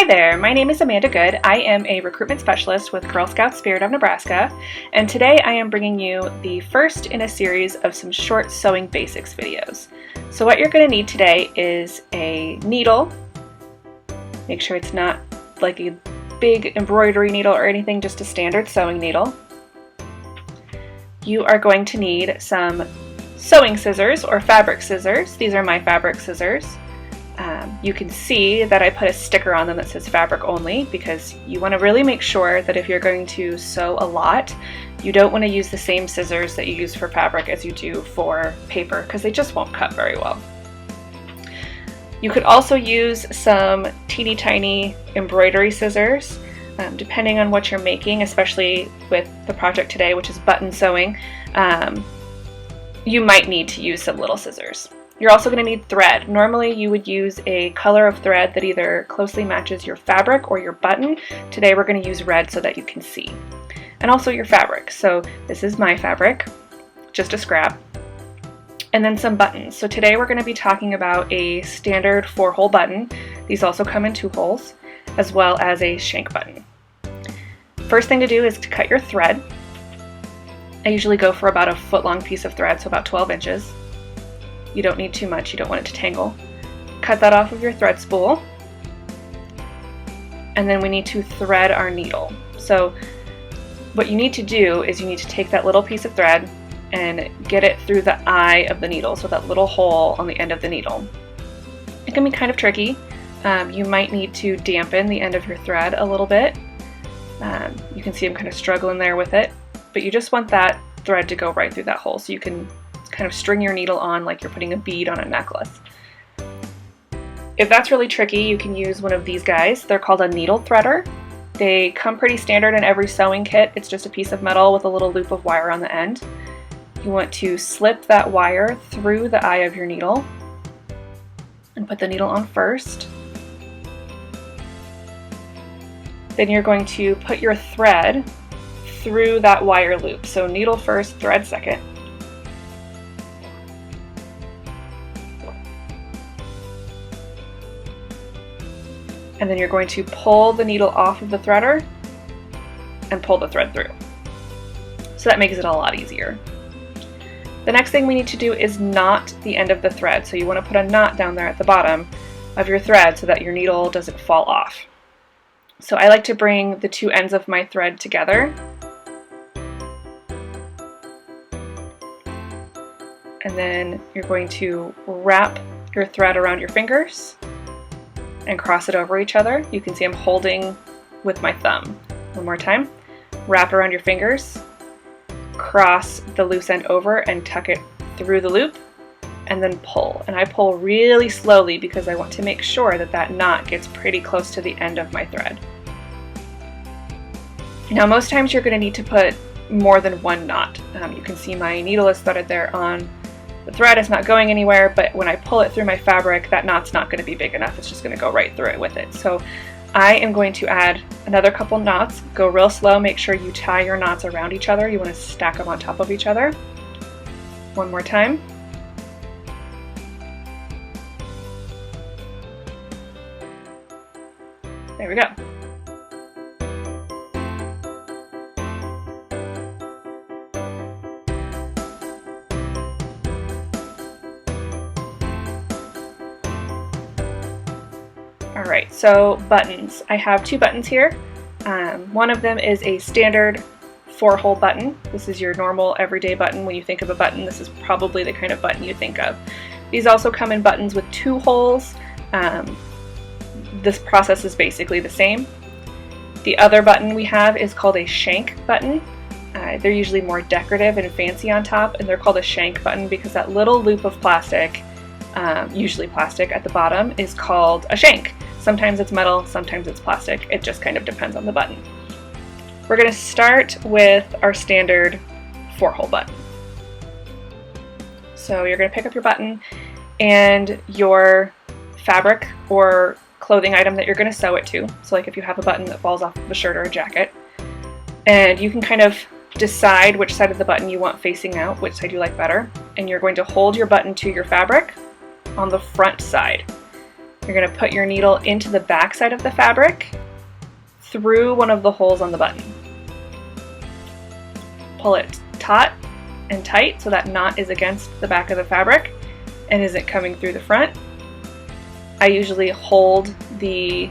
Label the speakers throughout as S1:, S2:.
S1: Hi there, my name is Amanda Good. I am a recruitment specialist with Girl Scouts Spirit of Nebraska, and today I am bringing you the first in a series of some short sewing basics videos. So what you're going to need today is a needle. Make sure it's not like a big embroidery needle or anything, just a standard sewing needle. You are going to need some sewing scissors or fabric scissors. These are my fabric scissors. You can see that I put a sticker on them that says fabric only, because you want to really make sure that if you're going to sew a lot, you don't want to use the same scissors that you use for fabric as you do for paper, because they just won't cut very well. You could also use some teeny tiny embroidery scissors, depending on what you're making, especially with the project today, which is button sewing. You might need to use some little scissors. You're also going to need thread. Normally you would use a color of thread that either closely matches your fabric or your button. Today we're going to use red so that you can see. And also your fabric. So this is my fabric, just a scrap. And then some buttons. So today we're going to be talking about a standard 4-hole button. These also come in 2 holes, as well as a shank button. First thing to do is to cut your thread. I usually go for about a foot-long piece of thread, so about 12 inches. You don't need too much, you don't want it to tangle. Cut that off of your thread spool. And then we need to thread our needle. So what you need to do is you need to take that little piece of thread and get it through the eye of the needle, so that little hole on the end of the needle. It can be kind of tricky. You might need to dampen the end of your thread a little bit. You can see I'm kind of struggling there with it, but you just want that thread to go right through that hole so you can kind of string your needle on like you're putting a bead on a necklace. If that's really tricky, you can use one of these guys. They're called a needle threader. They come pretty standard in every sewing kit. It's just a piece of metal with a little loop of wire on the end. You want to slip that wire through the eye of your needle and put the needle on first. Then you're going to put your thread through that wire loop. So needle first, thread second. And then you're going to pull the needle off of the threader and pull the thread through. So that makes it a lot easier. The next thing we need to do is knot the end of the thread. So you want to put a knot down there at the bottom of your thread so that your needle doesn't fall off. So I like to bring the 2 ends of my thread together. And then you're going to wrap your thread around your fingers and cross it over each other. You can see I'm holding with my thumb. One more time. Wrap around your fingers, cross the loose end over and tuck it through the loop, and then pull. And I pull really slowly because I want to make sure that that knot gets pretty close to the end of my thread. Now most times you're going to need to put more than 1 knot. You can see my needle is threaded there on the thread. Is not going anywhere, but when I pull it through my fabric, that knot's not going to be big enough. It's just going to go right through it with it. So I am going to add another couple knots. Go real slow. Make sure you tie your knots around each other. You want to stack them on top of each other. One more time. There we go. Alright, so buttons. I have 2 buttons here. One of them is a standard 4-hole button. This is your normal everyday button. When you think of a button, this is probably the kind of button you think of. These also come in buttons with 2 holes. This process is basically the same. The other button we have is called a shank button. They're usually more decorative and fancy on top, and they're called a shank button because that little loop of plastic, usually plastic at the bottom, is called a shank. Sometimes it's metal, sometimes it's plastic. It just kind of depends on the button. We're going to start with our standard 4-hole button. So you're going to pick up your button and your fabric or clothing item that you're going to sew it to. So like if you have a button that falls off of a shirt or a jacket, and you can kind of decide which side of the button you want facing out, which side you like better, and you're going to hold your button to your fabric on the front side. You're going to put your needle into the back side of the fabric through one of the holes on the button. Pull it taut and tight so that knot is against the back of the fabric and isn't coming through the front. I usually hold the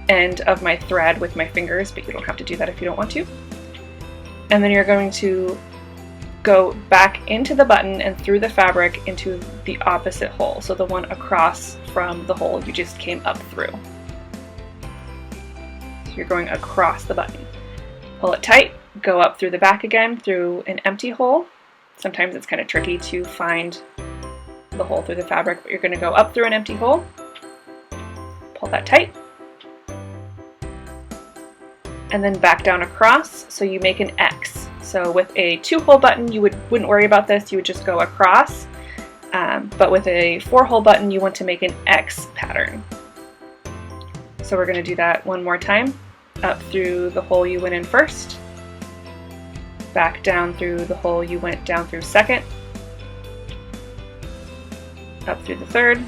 S1: end of my thread with my fingers, but you don't have to do that if you don't want to. And then you're going to go back into the button and through the fabric into the opposite hole, so the one across from the hole you just came up through. So you're going across the button. Pull it tight, go up through the back again through an empty hole. Sometimes it's kind of tricky to find the hole through the fabric, but you're going to go up through an empty hole, pull that tight, and then back down across so you make an X. So with a 2-hole button you wouldn't worry about this, you would just go across, but with a 4-hole button you want to make an X pattern. So we're going to do that one more time. Up through the hole you went in first, back down through the hole you went down through second, up through the third,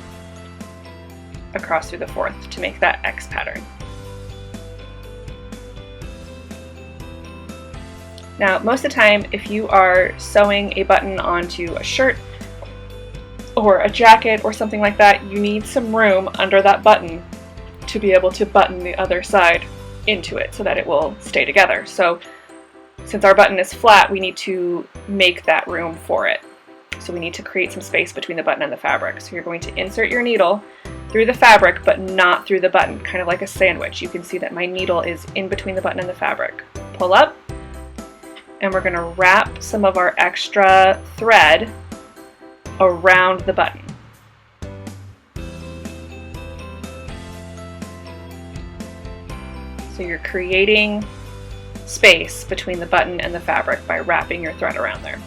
S1: across through the fourth to make that X pattern. Now, most of the time, if you are sewing a button onto a shirt or a jacket or something like that, you need some room under that button to be able to button the other side into it so that it will stay together. So since our button is flat, we need to make that room for it. So we need to create some space between the button and the fabric. So you're going to insert your needle through the fabric, but not through the button, kind of like a sandwich. You can see that my needle is in between the button and the fabric. Pull up, and we're going to wrap some of our extra thread around the button. So you're creating space between the button and the fabric by wrapping your thread around there.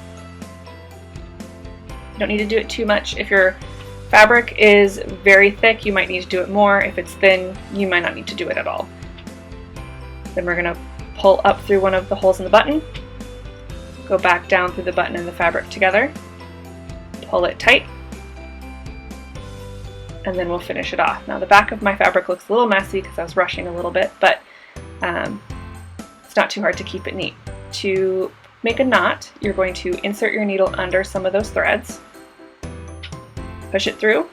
S1: You don't need to do it too much. If your fabric is very thick, you might need to do it more. If it's thin, you might not need to do it at all. Then we're going to pull up through one of the holes in the button, go back down through the button and the fabric together, pull it tight, and then we'll finish it off. Now the back of my fabric looks a little messy because I was rushing a little bit, but it's not too hard to keep it neat. To make a knot, you're going to insert your needle under some of those threads, push it through,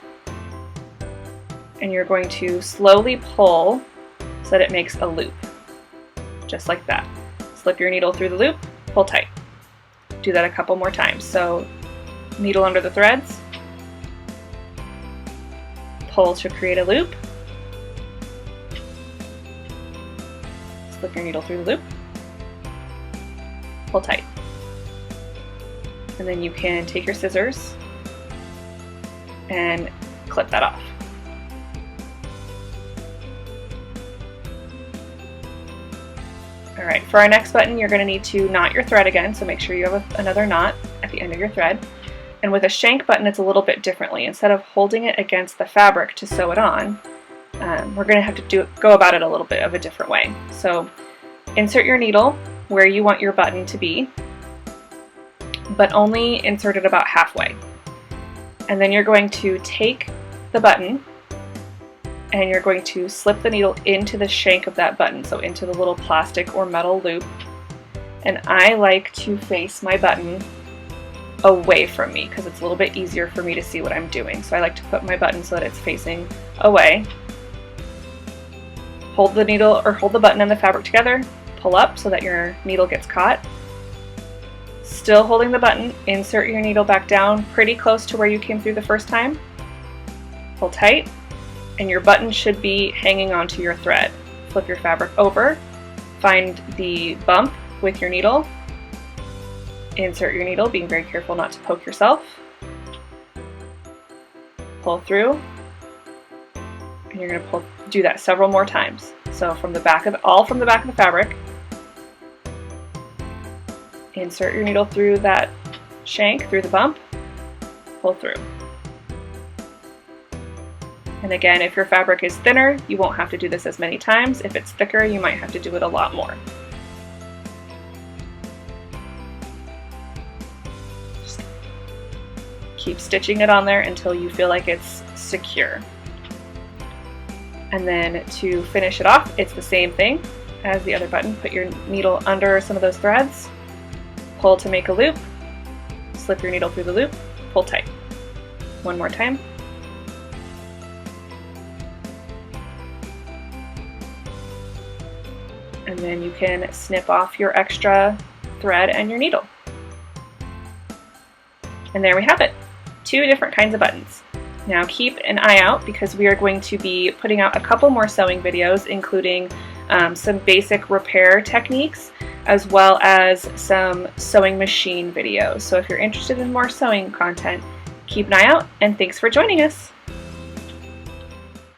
S1: and you're going to slowly pull so that it makes a loop, just like that. Slip your needle through the loop, pull tight. Do that a couple more times. So needle under the threads, pull to create a loop, slip your needle through the loop, pull tight. And then you can take your scissors and clip that off. Alright, for our next button you're going to need to knot your thread again, so make sure you have another knot at the end of your thread. And with a shank button it's a little bit differently. Instead of holding it against the fabric to sew it on, we're going to have to go about it a little bit of a different way. So insert your needle where you want your button to be, but only insert it about halfway. And then you're going to take the button and you're going to slip the needle into the shank of that button, so into the little plastic or metal loop. And I like to face my button away from me because it's a little bit easier for me to see what I'm doing. So I like to put my button so that it's facing away. Hold the needle or hold the button and the fabric together, pull up so that your needle gets caught. Still holding the button, insert your needle back down pretty close to where you came through the first time. Pull tight, and your button should be hanging onto your thread. Flip your fabric over, find the bump with your needle, insert your needle, being very careful not to poke yourself. Pull through, and you're going to do that several more times. So from the back of the fabric, insert your needle through that shank, through the bump, pull through. And again, if your fabric is thinner, you won't have to do this as many times. If it's thicker, you might have to do it a lot more. Just keep stitching it on there until you feel like it's secure. And then to finish it off, it's the same thing as the other button. Put your needle under some of those threads, pull to make a loop, slip your needle through the loop, pull tight. One more time. And then you can snip off your extra thread and your needle. And there we have it, 2 different kinds of buttons. Now keep an eye out because we are going to be putting out a couple more sewing videos, including some basic repair techniques as well as some sewing machine videos. So if you're interested in more sewing content, keep an eye out, and thanks for joining us.